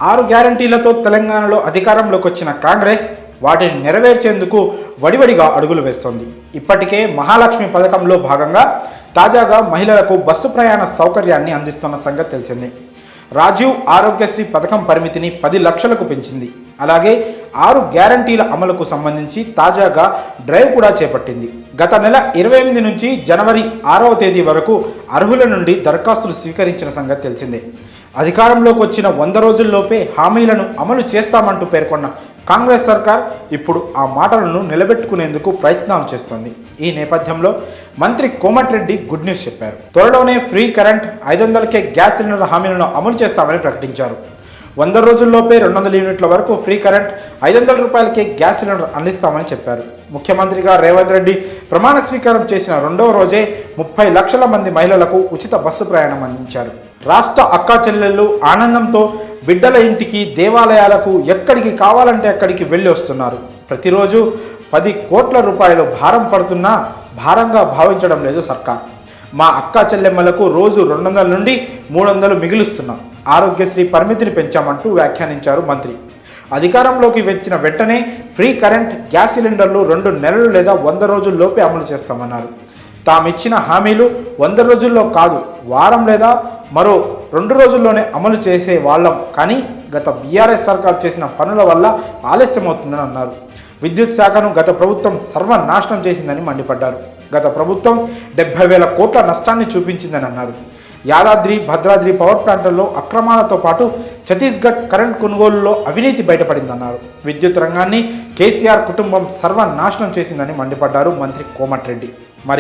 6 గ్యారంటీలతో తెలంగాణలో అధికారంలోకి వచ్చిన కాంగ్రెస్ వాటిని నెరవేర్చేందుకు వడివడిగా అడుగులు వేస్తోంది. ఇప్పటికే మహాలక్ష్మి పథకంలో భాగంగా తాజాగా మహిళలకు బస్సు ప్రయాణ సౌకర్యాన్ని అందిస్తున్న సంగతి తెలిసిందే. రాజీవ్ ఆరోగ్యశ్రీ పథకం పరిమితిని 10 లక్షలకు పెంచింది. అలాగే 6 గ్యారంటీల అమలుకు సంబంధించి తాజాగా డ్రైవ్ కూడా చేపట్టింది. గత నెల 28 నుంచి జనవరి 6వ తేదీ వరకు అర్హుల నుండి దరఖాస్తులు స్వీకరించిన సంగతి తెలిసిందే. అధికారంలోకి వచ్చిన 100 రోజుల్లోపే హామీలను అమలు చేస్తామంటూ పేర్కొన్న కాంగ్రెస్ సర్కార్ ఇప్పుడు ఆ మాటలను నిలబెట్టుకునేందుకు ప్రయత్నాలు చేస్తోంది. ఈ నేపథ్యంలో మంత్రి కోమటిరెడ్డి గుడ్ న్యూస్ చెప్పారు. త్వరలోనే ఫ్రీ కరెంట్, 500కే గ్యాస్ సిలిండర్ హామీలను అమలు చేస్తామని ప్రకటించారు. 100 రోజుల్లోపే 200 యూనిట్ల వరకు ఫ్రీ కరెంట్, 500 రూపాయలకే గ్యాస్ సిలిండర్ అందిస్తామని చెప్పారు. ముఖ్యమంత్రిగా రేవంత్ రెడ్డి ప్రమాణ స్వీకారం చేసిన 2వ రోజే 30 లక్షల మంది మహిళలకు ఉచిత బస్సు ప్రయాణం అందించారు. రాష్ట్ర అక్కా చెల్లెళ్ళు ఆనందంతో బిడ్డల ఇంటికి, దేవాలయాలకు ఎక్కడికి కావాలంటే అక్కడికి వెళ్ళి వస్తున్నారు. ప్రతిరోజు 10 కోట్ల రూపాయలు భారం పడుతున్నా భారంగా భావించడం లేదు సర్కార్. మా అక్కా చెల్లెమ్మలకు రోజు 200 నుండి 300 మిగులుస్తున్నాం. ఆరోగ్యశ్రీ పరిమితిని పెంచామంటూ వ్యాఖ్యానించారు మంత్రి. అధికారంలోకి వచ్చిన వెంటనే ఫ్రీ కరెంట్, గ్యాస్ సిలిండర్లు 2 నెలలు లేదా 100 రోజుల్లోపే అమలు చేస్తామన్నారు. తామిచ్చిన హామీలు 100 రోజుల్లో కాదు, వారం లేదా మరో 2 రోజుల్లోనే అమలు చేసే వాళ్ళం. కానీ గత బీఆర్ఎస్ సర్కార్ చేసిన పనుల వల్ల ఆలస్యమవుతుందని అన్నారు. విద్యుత్ శాఖను గత ప్రభుత్వం సర్వనాశనం చేసిందని మండిపడ్డారు. గత ప్రభుత్వం 70,000 కోట్ల నష్టాన్ని చూపించిందని అన్నారు. యాదాద్రి, భద్రాద్రి పవర్ ప్లాంట్లలో అక్రమాలతో పాటు ఛత్తీస్గఢ్ కరెంట్ కొనుగోలులో అవినీతి బయటపడిందన్నారు. విద్యుత్ రంగాన్ని కేసీఆర్ కుటుంబం సర్వనాశనం చేసిందని మండిపడ్డారు మంత్రి కోమటిరెడ్డి.